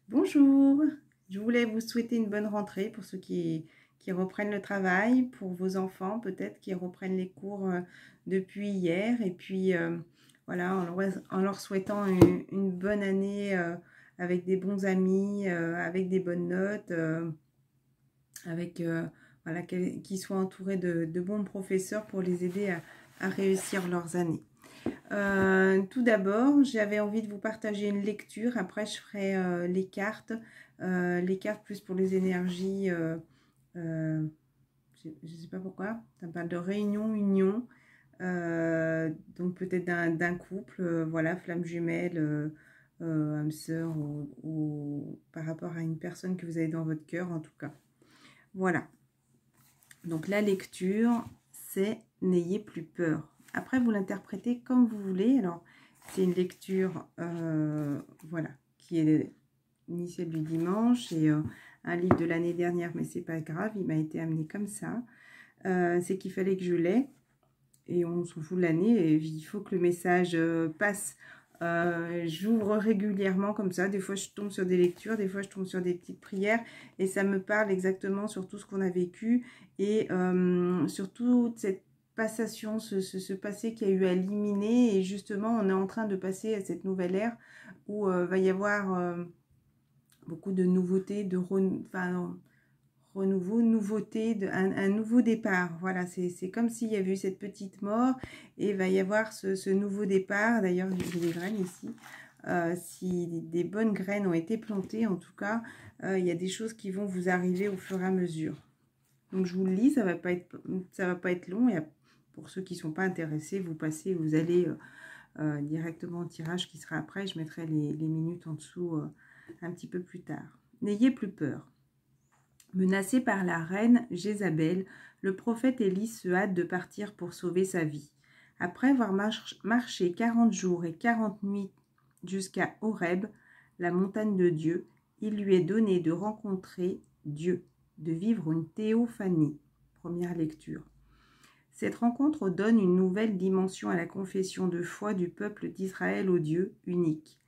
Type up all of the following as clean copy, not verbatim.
Bonjour, je voulais vous souhaiter une bonne rentrée pour ceux qui reprennent le travail, pour vos enfants peut-être qui reprennent les cours depuis hier. Et puis voilà, en leur souhaitant une bonne année avec des bons amis, avec des bonnes notes, avec voilà, qu'ils soient entourés de bons professeurs pour les aider à réussir leurs années. Tout d'abord, j'avais envie de vous partager une lecture. Après, je ferai les cartes plus pour les énergies. Euh, je ne sais pas pourquoi. Ça parle de réunion, union. Donc peut-être d'un couple, voilà, flamme jumelle, âme sœur, ou par rapport à une personne que vous avez dans votre cœur, en tout cas. Voilà. Donc la lecture, c'est n'ayez plus peur. Après, vous l'interprétez comme vous voulez. Alors, c'est une lecture, voilà, qui est initiale du dimanche et un livre de l'année dernière, mais c'est pas grave, il m'a été amené comme ça. C'est qu'il fallait que je l'aie et on s'en fout de l'année et il faut que le message passe. J'ouvre régulièrement comme ça, des fois je tombe sur des lectures, des fois je tombe sur des petites prières et ça me parle exactement sur tout ce qu'on a vécu et sur toute cette passation, ce passé qu'il y a eu à éliminer. Et justement on est en train de passer à cette nouvelle ère où va y avoir beaucoup de nouveautés, renouveau, nouveauté, un nouveau départ. Voilà, c'est comme s'il y avait eu cette petite mort et il va y avoir ce nouveau départ. D'ailleurs, j'ai des graines ici. Si des bonnes graines ont été plantées, en tout cas, il y a des choses qui vont vous arriver au fur et à mesure. Donc, je vous le lis, ça va pas être long. Et pour ceux qui ne sont pas intéressés, vous passez, vous allez directement au tirage qui sera après. Je mettrai les minutes en dessous un petit peu plus tard. N'ayez plus peur. Menacé par la reine Jézabel, le prophète Élie se hâte de partir pour sauver sa vie. Après avoir marché 40 jours et 40 nuits jusqu'à Horeb, la montagne de Dieu, il lui est donné de rencontrer Dieu, de vivre une théophanie. Première lecture. Cette rencontre donne une nouvelle dimension à la confession de foi du peuple d'Israël au Dieu unique.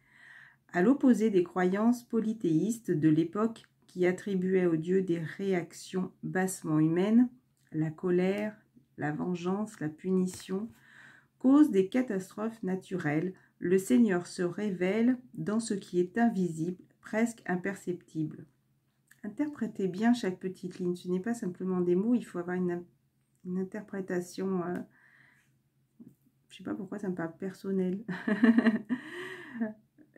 À l'opposé des croyances polythéistes de l'époque qui attribuaient au Dieu des réactions bassement humaines, la colère, la vengeance, la punition, cause des catastrophes naturelles, le Seigneur se révèle dans ce qui est invisible, presque imperceptible. Interprétez bien chaque petite ligne, ce n'est pas simplement des mots, il faut avoir une interprétation, je ne sais pas pourquoi ça me parle personnel.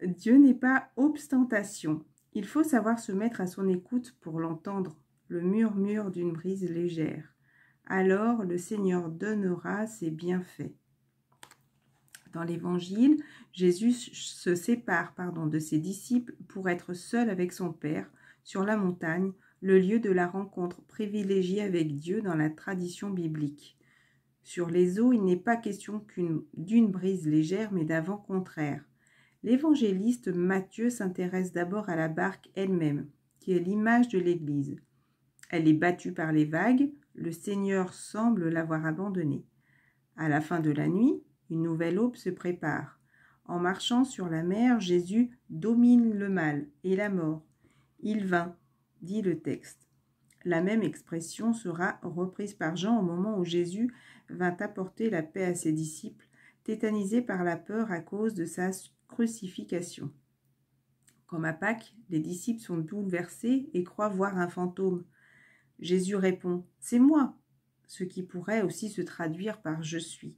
Dieu n'est pas ostentation. Il faut savoir se mettre à son écoute pour l'entendre, le murmure d'une brise légère. Alors le Seigneur donnera ses bienfaits. Dans l'Évangile, Jésus se sépare de ses disciples pour être seul avec son Père sur la montagne, le lieu de la rencontre privilégiée avec Dieu dans la tradition biblique. Sur les eaux, il n'est pas question d'une brise légère, mais d'un vent contraire. L'évangéliste Matthieu s'intéresse d'abord à la barque elle-même, qui est l'image de l'Église. Elle est battue par les vagues, le Seigneur semble l'avoir abandonnée. À la fin de la nuit, une nouvelle aube se prépare. En marchant sur la mer, Jésus domine le mal et la mort. Il vint, dit le texte. La même expression sera reprise par Jean au moment où Jésus vint apporter la paix à ses disciples, tétanisés par la peur à cause de sa crucifixion. Comme à Pâques, les disciples sont bouleversés et croient voir un fantôme. Jésus répond « C'est moi », ce qui pourrait aussi se traduire par « Je suis ».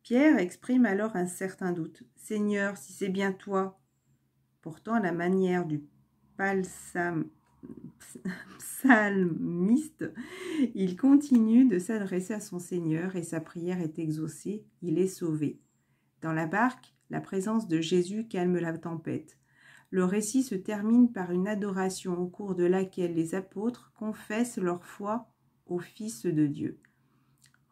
Pierre exprime alors un certain doute. « Seigneur, si c'est bien toi ». Pourtant, à la manière du psalmiste, il continue de s'adresser à son Seigneur et sa prière est exaucée, il est sauvé. Dans la barque, la présence de Jésus calme la tempête. Le récit se termine par une adoration au cours de laquelle les apôtres confessent leur foi au Fils de Dieu.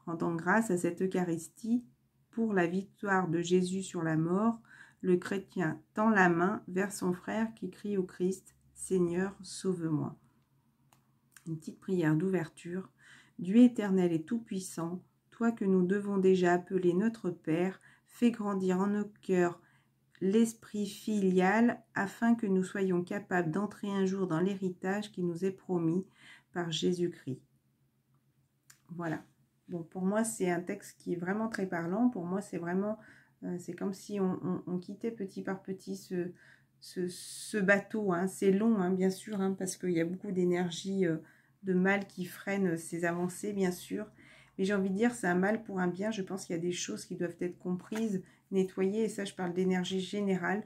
Rendant grâce à cette Eucharistie pour la victoire de Jésus sur la mort, le chrétien tend la main vers son frère qui crie au Christ « Seigneur, sauve-moi ». Une petite prière d'ouverture. Dieu éternel et tout-puissant, toi que nous devons déjà appeler notre Père, fais grandir en nos cœurs l'esprit filial afin que nous soyons capables d'entrer un jour dans l'héritage qui nous est promis par Jésus-Christ. Voilà. Bon, pour moi, c'est un texte qui est vraiment très parlant. Pour moi, c'est vraiment, c'est comme si on quittait petit par petit ce bateau. Hein. C'est long, hein, bien sûr, hein, parce qu'il y a beaucoup d'énergie de mal qui freine ces avancées, bien sûr. Mais j'ai envie de dire, c'est un mal pour un bien. Je pense qu'il y a des choses qui doivent être comprises, nettoyées. Et ça, je parle d'énergie générale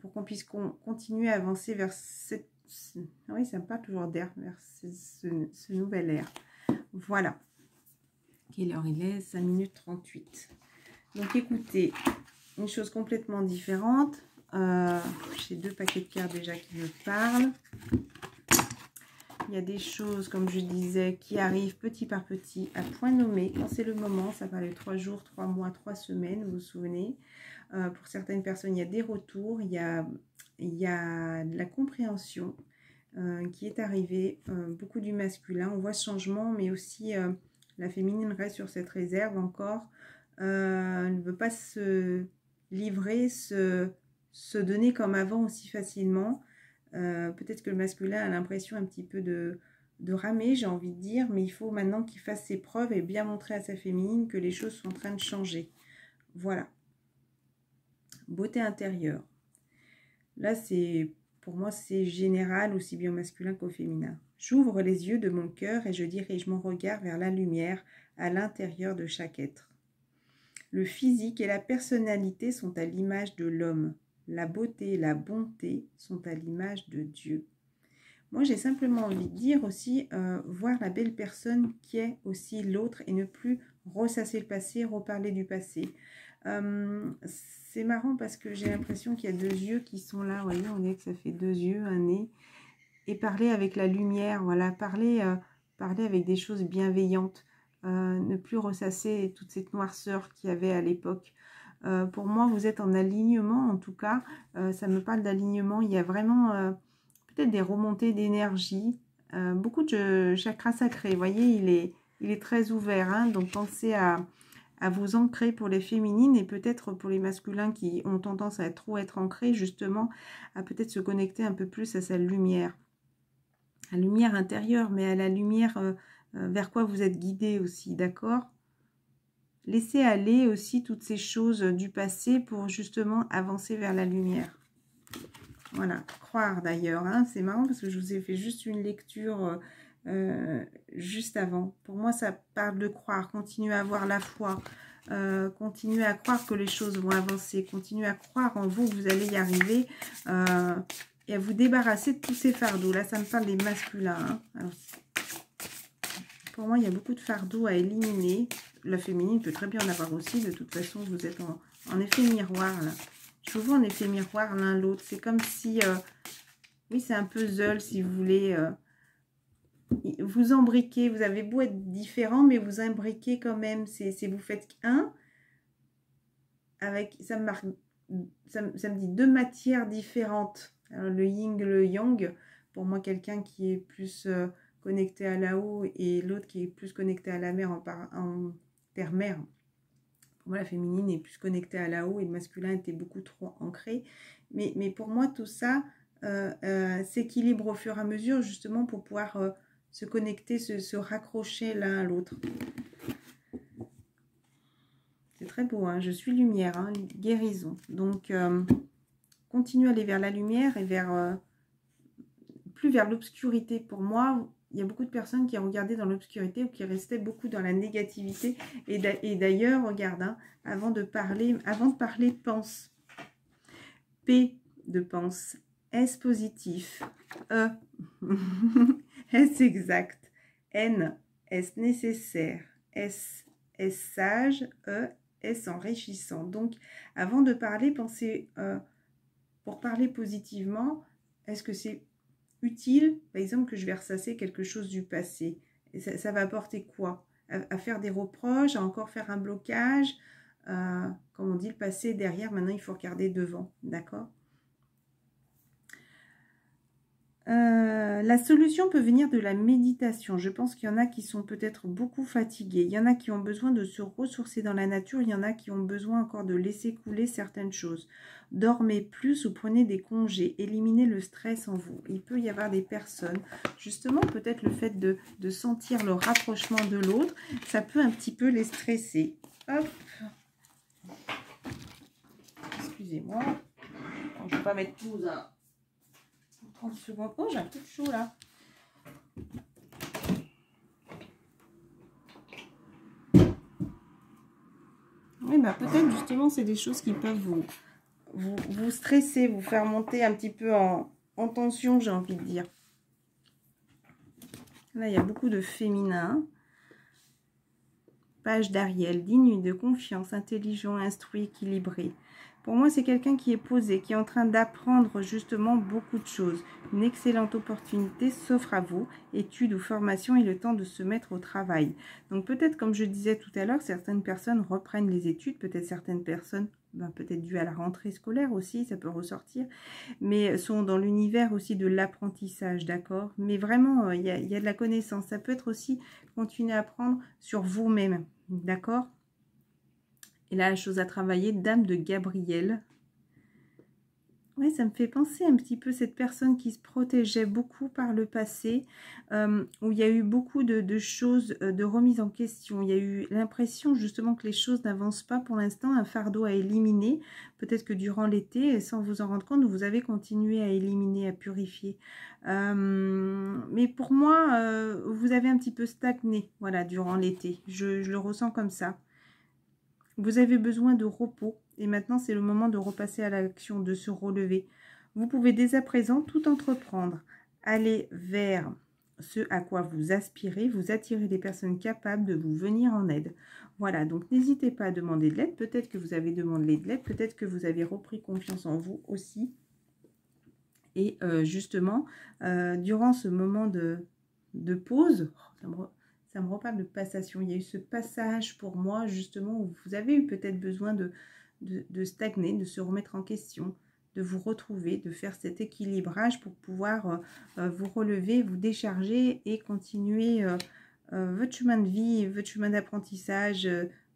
pour qu'on puisse continuer à avancer vers cette... Oui, ça me parle toujours d'air, vers ce nouvel ère. Voilà. Quelle heure il est? 5 minutes 38. Donc écoutez, une chose complètement différente. J'ai 2 paquets de cartes déjà qui me parlent. Il y a des choses, comme je disais, qui arrivent petit par petit, à point nommé. Quand c'est le moment, ça parle de 3 jours, 3 mois, 3 semaines, vous vous souvenez. Pour certaines personnes, il y a des retours, il y a de la compréhension qui est arrivée. Beaucoup du masculin, on voit ce changement, mais aussi la féminine reste sur cette réserve encore. Elle ne veut pas se livrer, se donner comme avant aussi facilement. Peut-être que le masculin a l'impression un petit peu de ramer, j'ai envie de dire, mais il faut maintenant qu'il fasse ses preuves et bien montrer à sa féminine que les choses sont en train de changer. Voilà. Beauté intérieure. Là, pour moi, c'est général, aussi bien au masculin qu'au féminin. J'ouvre les yeux de mon cœur et je dirige mon regard vers la lumière à l'intérieur de chaque être. Le physique et la personnalité sont à l'image de l'homme. La beauté et la bonté sont à l'image de Dieu. Moi, j'ai simplement envie de dire aussi, voir la belle personne qui est aussi l'autre et ne plus ressasser le passé, reparler du passé. C'est marrant parce que j'ai l'impression qu'il y a 2 yeux qui sont là. Vous voyez, on dirait que ça fait 2 yeux, un nez. Et parler avec la lumière, voilà, parler avec des choses bienveillantes. Ne plus ressasser toute cette noirceur qu'il y avait à l'époque. Pour moi, vous êtes en alignement, en tout cas. Ça me parle d'alignement. Il y a vraiment peut-être des remontées d'énergie. Beaucoup de chakras sacrés. Vous voyez, il est très ouvert. Hein, donc, pensez à vous ancrer pour les féminines et peut-être pour les masculins qui ont tendance à trop être ancrés, justement, à peut-être se connecter un peu plus à sa lumière. La lumière intérieure, mais à la lumière vers quoi vous êtes guidé aussi, d'accord? Laissez aller aussi toutes ces choses du passé pour justement avancer vers la lumière. Voilà, croire d'ailleurs, hein, c'est marrant parce que je vous ai fait juste une lecture juste avant. Pour moi, ça parle de croire, continuer à avoir la foi, continuer à croire que les choses vont avancer, continuer à croire en vous que vous allez y arriver et à vous débarrasser de tous ces fardeaux. Là, ça me parle des masculins. Hein. Alors, pour moi, il y a beaucoup de fardeaux à éliminer. La féminine peut très bien en avoir aussi. De toute façon, vous êtes en effet miroir, là. Je vous vois en effet miroir l'un l'autre. C'est comme si... oui, c'est un puzzle, si vous voulez. Vous embriquez. Vous avez beau être différent, mais vous imbriquez quand même. Vous faites un. Avec, ça me dit 2 matières différentes. Alors, le yin, le yang. Pour moi, quelqu'un qui est plus... connecté à là-haut et l'autre qui est plus connecté à la mer en terre-mer. Pour moi, la féminine est plus connectée à là-haut et le masculin était beaucoup trop ancré. Mais pour moi, tout ça s'équilibre au fur et à mesure, justement, pour pouvoir se connecter, se raccrocher l'un à l'autre. C'est très beau, hein. Je suis lumière, hein, guérison. Donc, continuez à aller vers la lumière et plus vers l'obscurité. Pour moi, il y a beaucoup de personnes qui regardaient dans l'obscurité ou qui restaient beaucoup dans la négativité. Et d'ailleurs, regarde, hein, avant de parler, pense. P de pense. S positif. E. S exact. N. S nécessaire. S. S sage. E. S enrichissant. Donc, avant de parler, pensez, pour parler positivement, est-ce que c'est utile, par exemple, que je vais ressasser quelque chose du passé? Et ça va apporter quoi? À faire des reproches, à encore faire un blocage. Comme on dit, le passé est derrière, maintenant il faut regarder devant, d'accord? La La solution peut venir de la méditation. Je pense qu'il y en a qui sont peut-être beaucoup fatigués. Il y en a qui ont besoin de se ressourcer dans la nature. Il y en a qui ont besoin encore de laisser couler certaines choses. Dormez plus ou prenez des congés. Éliminez le stress en vous. Il peut y avoir des personnes, justement, peut-être le fait de sentir le rapprochement de l'autre, ça peut un petit peu les stresser. Hop. Excusez-moi. Je ne vais pas mettre pause à 30 secondes. Oh, j'ai un peu de chaud là. Oui, bah peut-être justement c'est des choses qui peuvent vous stresser, vous faire monter un petit peu en tension, j'ai envie de dire. Là, il y a beaucoup de féminin. Page d'Ariel, digne de confiance, intelligent, instruit, équilibré. Pour moi, c'est quelqu'un qui est posé, qui est en train d'apprendre justement beaucoup de choses. Une excellente opportunité s'offre à vous, études ou formation et le temps de se mettre au travail. Donc peut-être, comme je disais tout à l'heure, certaines personnes reprennent les études, peut-être certaines personnes, peut-être dû à la rentrée scolaire aussi, ça peut ressortir, mais sont dans l'univers aussi de l'apprentissage, d'accord? Mais vraiment, il y a de la connaissance. Ça peut être aussi continuer à apprendre sur vous-même, d'accord? Et là, la chose à travailler, Dame de Gabriel. Oui, ça me fait penser un petit peu cette personne qui se protégeait beaucoup par le passé, où il y a eu beaucoup de choses, de remise en question. Il y a eu l'impression justement que les choses n'avancent pas pour l'instant, un fardeau à éliminer. Peut-être que durant l'été, sans vous en rendre compte, vous avez continué à éliminer, à purifier. Mais pour moi, vous avez un petit peu stagné, voilà, durant l'été. Je le ressens comme ça. Vous avez besoin de repos et maintenant c'est le moment de repasser à l'action, de se relever. Vous pouvez dès à présent tout entreprendre. Aller vers ce à quoi vous aspirez, vous attirez des personnes capables de vous venir en aide. Voilà, donc n'hésitez pas à demander de l'aide. Peut-être que vous avez demandé de l'aide, peut-être que vous avez repris confiance en vous aussi. Et justement, durant ce moment de pause, ça me reparle de passation. Il y a eu ce passage pour moi, justement, où vous avez eu peut-être besoin de stagner, de se remettre en question, de vous retrouver, de faire cet équilibrage pour pouvoir vous relever, vous décharger et continuer votre chemin de vie, votre chemin d'apprentissage,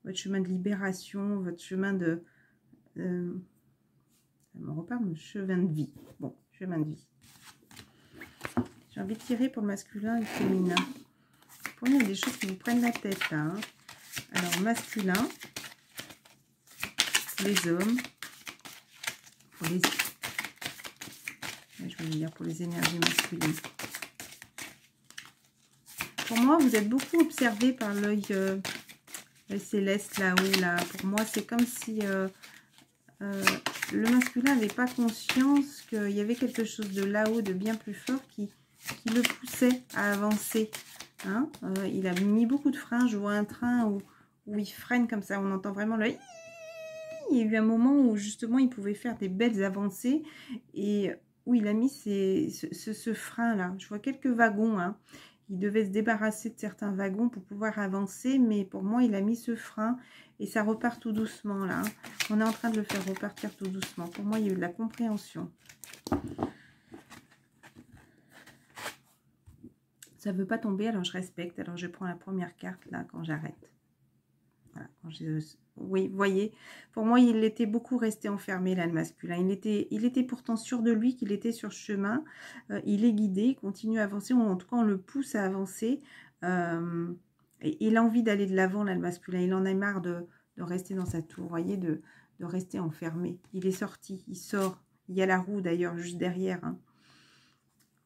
votre chemin de libération, votre chemin de... ça me reparle de chemin de vie. Bon, chemin de vie. J'ai envie de tirer pour le masculin et le féminin. Pour nous, il y a des choses qui vous prennent la tête là. Hein. Alors, masculin, les hommes, pour les... je vais dire pour les énergies masculines. Pour moi, vous êtes beaucoup observé par l'œil céleste là-haut. Là. Pour moi, c'est comme si le masculin n'avait pas conscience qu'il y avait quelque chose de là-haut, de bien plus fort, qui le poussait à avancer. Hein, il a mis beaucoup de freins. Je vois un train où il freine comme ça. On entend vraiment le... Il y a eu un moment où justement il pouvait faire des belles avancées et où il a mis ce frein-là. Je vois quelques wagons. Hein. Il devait se débarrasser de certains wagons pour pouvoir avancer, mais pour moi, il a mis ce frein et ça repart tout doucement là. Hein. On est en train de le faire repartir tout doucement. Pour moi, il y a eu de la compréhension. Ça ne veut pas tomber, alors je respecte. Alors je prends la première carte là quand j'arrête. Voilà, oui, vous voyez, pour moi, il était beaucoup resté enfermé là, le masculin. Il était pourtant sûr de lui qu'il était sur ce chemin. Il est guidé, il continue à avancer, ou en tout cas, on le pousse à avancer. Et il a envie d'aller de l'avant, là, le masculin. Il en a marre de rester dans sa tour, vous voyez, de rester enfermé. Il est sorti, il sort. Il y a la roue d'ailleurs juste derrière. Hein.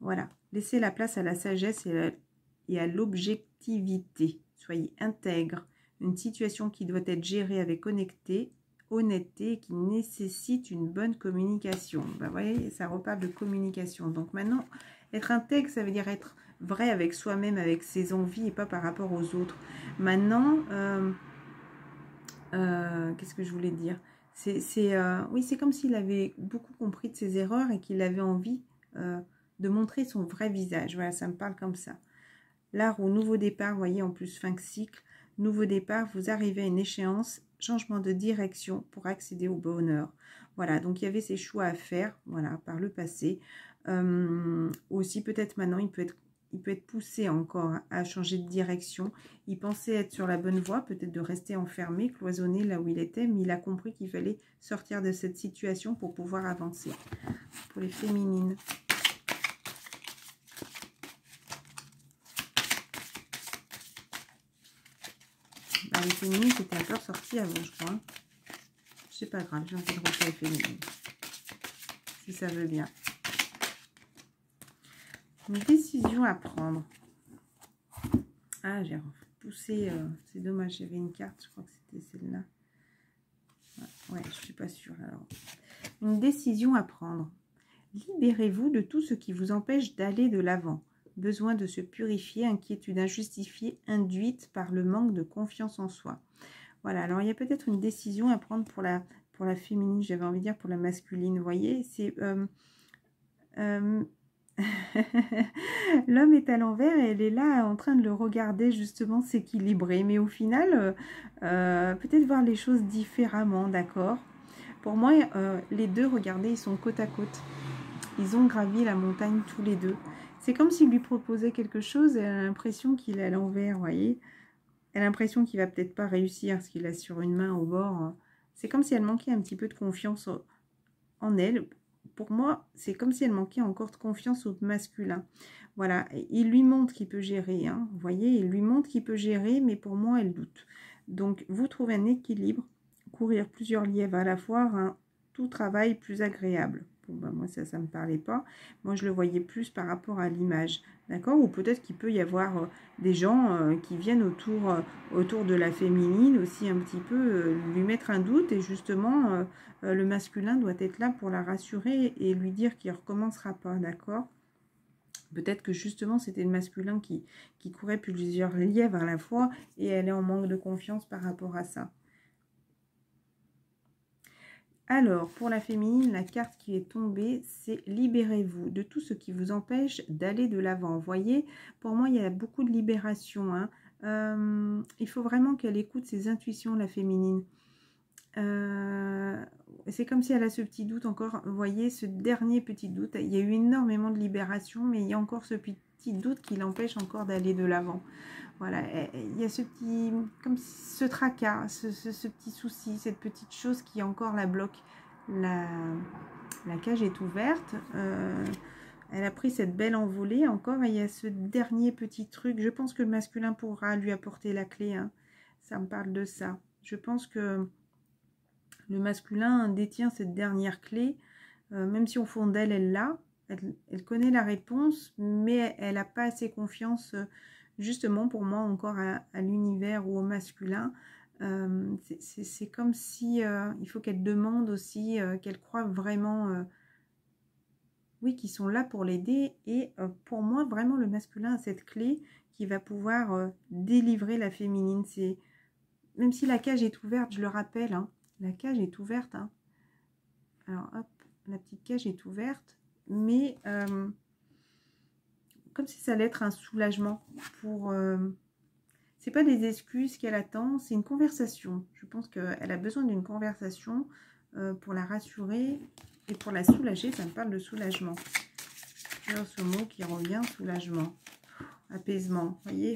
Voilà, laissez la place à la sagesse et à l'objectivité. Soyez intègre. Une situation qui doit être gérée avec honnêteté et qui nécessite une bonne communication. Ben, vous voyez, ça reparle de communication. Donc maintenant, être intègre, ça veut dire être vrai avec soi-même, avec ses envies et pas par rapport aux autres. Maintenant, qu'est-ce que je voulais dire? Oui, c'est comme s'il avait beaucoup compris de ses erreurs et qu'il avait envie de montrer son vrai visage. Voilà, ça me parle comme ça. L'art au nouveau départ, vous voyez, en plus fin de cycle, nouveau départ, vous arrivez à une échéance, changement de direction pour accéder au bonheur. Voilà, donc il y avait ces choix à faire, voilà, par le passé. Aussi, peut-être maintenant, il peut être poussé encore à changer de direction. Il pensait être sur la bonne voie, peut-être de rester enfermé, cloisonné là où il était, mais il a compris qu'il fallait sortir de cette situation pour pouvoir avancer. Pour les féminines. Bah, les féminines, c'était un peu ressorti avant, je crois. C'est pas grave, j'ai envie de refaire les féminines. Si ça veut bien. Une décision à prendre. Ah, j'ai repoussé. C'est dommage, j'avais une carte, je crois que c'était celle-là. Ouais, je suis pas sûre. Alors, une décision à prendre. Libérez-vous de tout ce qui vous empêche d'aller de l'avant. Besoin de se purifier, inquiétude injustifiée induite par le manque de confiance en soi. Voilà, alors il y a peut-être une décision à prendre pour la féminine, j'avais envie de dire pour la masculine, vous voyez, c'est... L'homme est à l'envers et elle est là en train de le regarder justement s'équilibrer. Mais au final, peut-être voir les choses différemment, d'accord? Pour moi, les deux, regardez, ils sont côte à côte. Ils ont gravi la montagne tous les deux. C'est comme s'il lui proposait quelque chose et elle a l'impression qu'il est à l'envers, vous voyez? Elle a l'impression qu'il va peut-être pas réussir parce qu'il a sur une main au bord. C'est comme si elle manquait un petit peu de confiance en elle. Pour moi, c'est comme si elle manquait encore de confiance au masculin. Voilà, il lui montre qu'il peut gérer. Hein. Vous voyez, il lui montre qu'il peut gérer, mais pour moi, elle doute. Donc, vous trouvez un équilibre. Courir plusieurs lièvres à la fois, un tout travail plus agréable. Bon, ben, moi, ça ne me parlait pas. Moi, je le voyais plus par rapport à l'image. D'accord? Ou peut-être qu'il peut y avoir des gens qui viennent autour de la féminine aussi un petit peu lui mettre un doute. Et justement, le masculin doit être là pour la rassurer et lui dire qu'il ne recommencera pas. D'accord? Peut-être que justement, c'était le masculin qui courait plusieurs lièvres à la fois et elle est en manque de confiance par rapport à ça. Alors, pour la féminine, la carte qui est tombée, c'est « Libérez-vous de tout ce qui vous empêche d'aller de l'avant ». Vous voyez, pour moi, il y a beaucoup de libération. Hein. Il faut vraiment qu'elle écoute ses intuitions, la féminine. C'est comme si elle a ce petit doute encore. Vous voyez, ce dernier petit doute. Il y a eu énormément de libération, mais il y a encore ce petit doute qui l'empêche encore d'aller de l'avant. Voilà, il y a ce petit, comme ce tracas, ce petit souci, cette petite chose qui encore la bloque. La cage est ouverte. Elle a pris cette belle envolée encore. Et il y a ce dernier petit truc. Je pense que le masculin pourra lui apporter la clé. Hein. Ça me parle de ça. Je pense que le masculin détient cette dernière clé. Même si au fond d'elle, elle l'a. Elle connaît la réponse, mais elle n'a pas assez confiance... justement pour moi encore à l'univers ou au masculin, c'est comme si il faut qu'elle demande aussi, qu'elle croit vraiment, oui, qu'ils sont là pour l'aider. Et pour moi, vraiment, le masculin a cette clé qui va pouvoir délivrer la féminine. Même si la cage est ouverte, je le rappelle, hein, la cage est ouverte. Hein. Alors, hop, la petite cage est ouverte, mais... comme si ça allait être un soulagement pour... c'est pas des excuses qu'elle attend, c'est une conversation. Je pense qu'elle a besoin d'une conversation pour la rassurer et pour la soulager. Ça me parle de soulagement. Toujours ce mot qui revient, soulagement. Apaisement, vous voyez.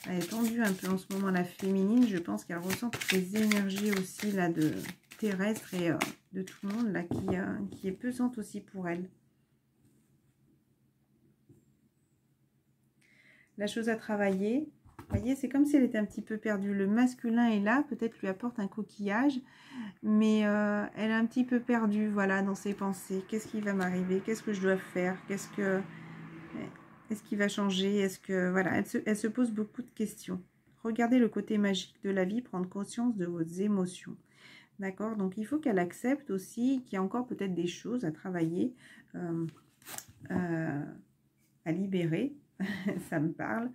Elle est tendue un peu en ce moment, la féminine. Je pense qu'elle ressent toutes les énergies aussi là de terrestre et de tout le monde là qui est pesante aussi pour elle. La chose à travailler, vous voyez, c'est comme si elle était un petit peu perdue. Le masculin est là, peut-être lui apporte un coquillage, mais elle est un petit peu perdue, voilà, dans ses pensées. Qu'est-ce qui va m'arriver? Qu'est-ce que je dois faire? Est-ce qu'il va changer? Est-ce que, voilà, elle se pose beaucoup de questions. Regardez le côté magique de la vie, prendre conscience de vos émotions. D'accord? Donc, il faut qu'elle accepte aussi qu'il y a encore peut-être des choses à travailler, à libérer. Ça me parle.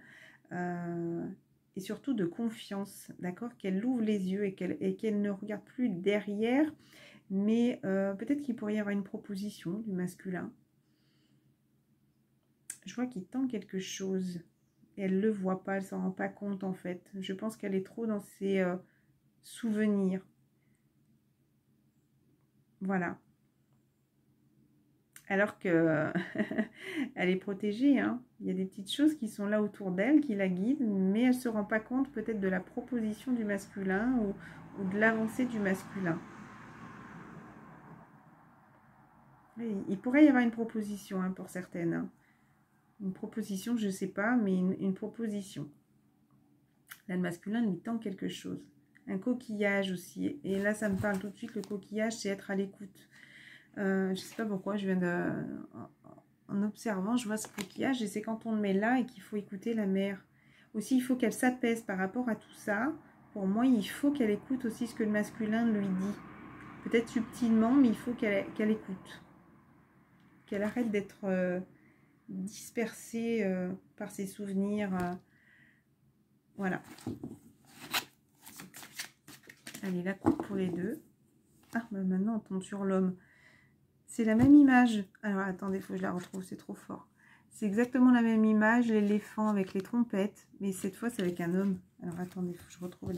Et surtout de confiance, d'accord, qu'elle ouvre les yeux et qu'elle ne regarde plus derrière, mais peut-être qu'il pourrait y avoir une proposition du masculin. Je vois qu'il tend quelque chose et elle ne le voit pas, elle ne s'en rend pas compte en fait. Je pense qu'elle est trop dans ses souvenirs. Voilà. Alors que elle est protégée, hein. Il y a des petites choses qui sont là autour d'elle, qui la guident, mais elle ne se rend pas compte peut-être de la proposition du masculin ou de l'avancée du masculin. Il pourrait y avoir une proposition, hein, pour certaines. Hein. Une proposition, je ne sais pas, mais une proposition. Là, le masculin lui tend quelque chose. Un coquillage aussi. Et là, ça me parle tout de suite, le coquillage, c'est être à l'écoute. Je ne sais pas pourquoi, je viens de... En observant, je vois ce coquillage et c'est quand on le met là et qu'il faut écouter la mère. Aussi, il faut qu'elle s'apaise par rapport à tout ça. Pour moi, il faut qu'elle écoute aussi ce que le masculin lui dit. Peut-être subtilement, mais il faut qu'elle écoute. Qu'elle arrête d'être dispersée par ses souvenirs. Voilà. Allez, la coupe pour les deux. Ah, bah maintenant, on tombe sur l'homme. C'est la même image. Alors, attendez, il faut que je la retrouve, c'est trop fort. C'est exactement la même image, l'éléphant avec les trompettes. Mais cette fois, c'est avec un homme. Alors, attendez, il faut que je retrouve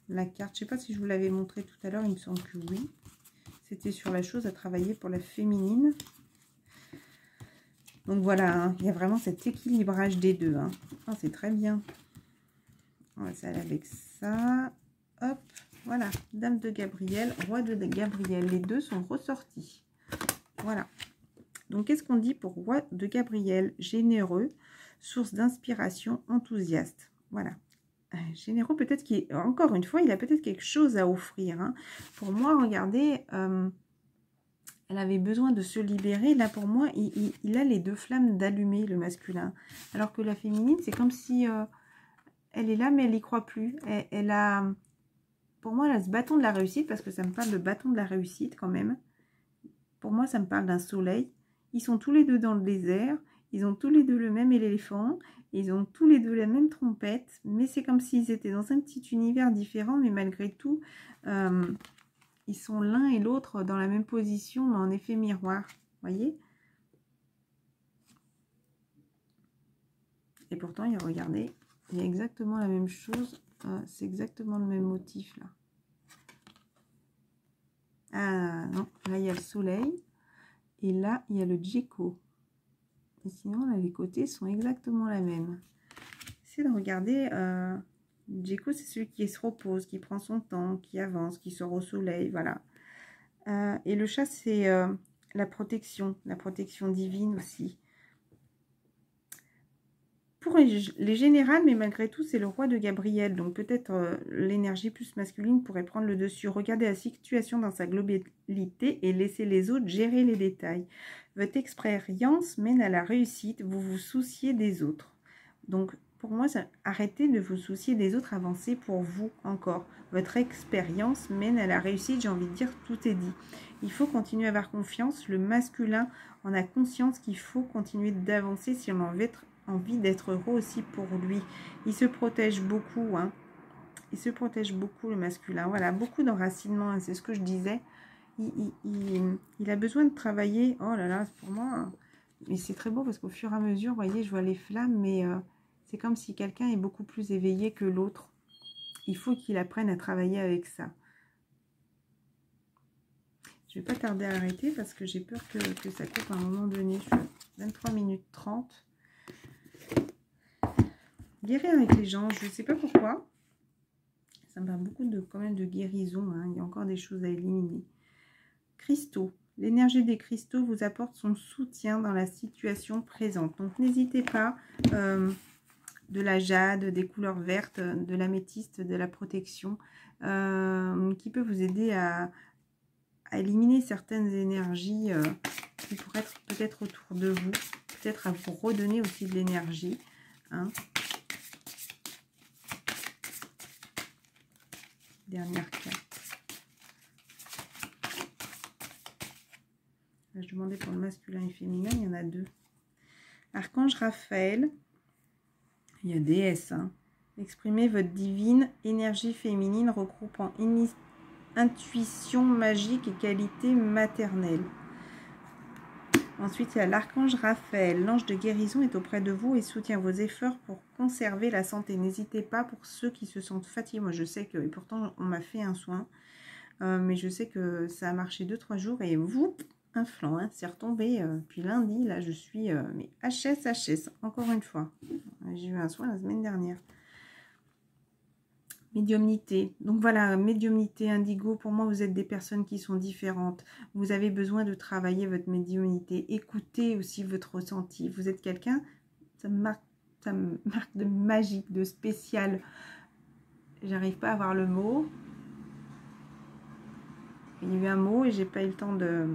la carte. Je ne sais pas si je vous l'avais montré tout à l'heure, il me semble que oui. C'était sur la chose à travailler pour la féminine. Donc, voilà, hein, il y a vraiment cet équilibrage des deux. Hein. Oh, c'est très bien. On va aller avec ça. Hop, voilà. Dame de Gabriel, roi de Gabriel. Les deux sont ressortis. Voilà. Donc, qu'est-ce qu'on dit pour roi de Gabriel? Généreux, source d'inspiration, enthousiaste. Voilà. Généreux, peut-être qu'il... Encore une fois, il a peut-être quelque chose à offrir. Hein. Pour moi, regardez, elle avait besoin de se libérer. Là, pour moi, il a les deux flammes d'allumer, le masculin. Alors que la féminine, c'est comme si... elle est là, mais elle n'y croit plus. Elle a... Pour moi, elle a ce bâton de la réussite, parce que ça me parle de bâton de la réussite quand même. Pour moi, ça me parle d'un soleil. Ils sont tous les deux dans le désert. Ils ont tous les deux le même éléphant. Ils ont tous les deux la même trompette. Mais c'est comme s'ils étaient dans un petit univers différent. Mais malgré tout, ils sont l'un et l'autre dans la même position, mais en effet miroir. Vous voyez? Et pourtant, regardez, il y a exactement la même chose. C'est exactement le même motif, là. Ah non, là, il y a le soleil. Et là, il y a le Djeko. Et sinon, là, les côtés sont exactement la même. Essayez de regarder. Le Djeko, c'est celui qui se repose, qui prend son temps, qui avance, qui sort au soleil. Voilà. Et le chat, c'est la protection divine aussi. Pour les générales, mais malgré tout, c'est le roi de Gabriel. Donc peut-être l'énergie plus masculine pourrait prendre le dessus. Regardez la situation dans sa globalité et laissez les autres gérer les détails. Votre expérience mène à la réussite. Vous vous souciez des autres. Donc pour moi, arrêtez de vous soucier des autres. Avancez pour vous encore. Votre expérience mène à la réussite. J'ai envie de dire, tout est dit. Il faut continuer à avoir confiance. Le masculin en a conscience qu'il faut continuer d'avancer si on en veut être envie d'être heureux aussi pour lui. Il se protège beaucoup, hein. Il se protège beaucoup, le masculin. Voilà, beaucoup d'enracinement, hein, c'est ce que je disais. Il a besoin de travailler. Oh là là, pour moi, mais c'est très beau parce qu'au fur et à mesure, vous voyez, je vois les flammes, mais c'est comme si quelqu'un est beaucoup plus éveillé que l'autre. Il faut qu'il apprenne à travailler avec ça. Je ne vais pas tarder à arrêter parce que j'ai peur que ça coupe à un moment donné. Je suis à 23 minutes 30. Guérir avec les gens, je ne sais pas pourquoi. Ça me parle beaucoup quand même de guérison. Hein. Il y a encore des choses à éliminer. Cristaux. L'énergie des cristaux vous apporte son soutien dans la situation présente. Donc n'hésitez pas. De la jade, des couleurs vertes, de l'améthyste, de la protection. Qui peut vous aider à éliminer certaines énergies qui pourraient être peut-être autour de vous. Peut-être à vous redonner aussi de l'énergie. Hein. Dernière carte. Là, je demandais pour le masculin et féminin, il y en a deux. Archange Raphaël, il y a déesse. Hein. Exprimez votre divine énergie féminine regroupant intuition magique et qualité maternelle. Ensuite, il y a l'archange Raphaël. L'ange de guérison est auprès de vous et soutient vos efforts pour conserver la santé. N'hésitez pas pour ceux qui se sentent fatigués. Moi, je sais que, et pourtant, on m'a fait un soin. Mais je sais que ça a marché 2-3 jours et vous, un flanc, hein, c'est retombé. Puis lundi, là, je suis mais HS, encore une fois. J'ai eu un soin la semaine dernière. Médiumnité. Donc voilà, médiumnité, indigo, pour moi, vous êtes des personnes qui sont différentes. Vous avez besoin de travailler votre médiumnité. Écoutez aussi votre ressenti. Vous êtes quelqu'un, ça me marque de magique, de spécial. J'arrive pas à avoir le mot. Il y a eu un mot et j'ai pas eu le temps de...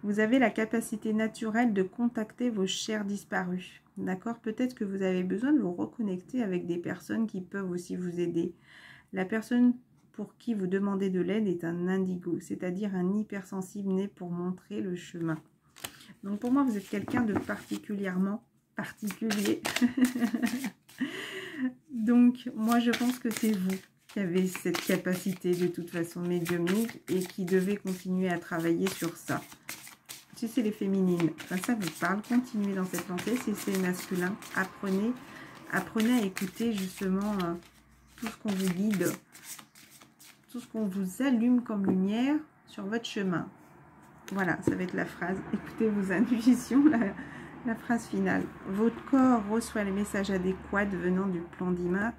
Vous avez la capacité naturelle de contacter vos chers disparus. D'accord? Peut-être que vous avez besoin de vous reconnecter avec des personnes qui peuvent aussi vous aider. La personne pour qui vous demandez de l'aide est un indigo, c'est-à-dire un hypersensible né pour montrer le chemin. Donc pour moi, vous êtes quelqu'un de particulièrement particulier. Donc moi, je pense que c'est vous qui avez cette capacité de toute façon médiumnique et qui devez continuer à travailler sur ça. Si c'est les féminines, enfin, ça vous parle, continuez dans cette lancée. Si c'est masculin, apprenez à écouter justement tout ce qu'on vous guide, tout ce qu'on vous allume comme lumière sur votre chemin. Voilà, ça va être la phrase. Écoutez vos intuitions, la phrase finale. Votre corps reçoit les messages adéquats venant du plan divin.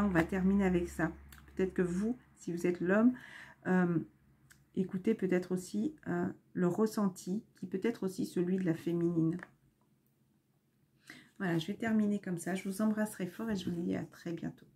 On va terminer avec ça. Peut-être que vous, si vous êtes l'homme, écoutez peut-être aussi le ressenti, qui peut être aussi celui de la féminine. Voilà, je vais terminer comme ça. Je vous embrasserai fort et je vous dis à très bientôt.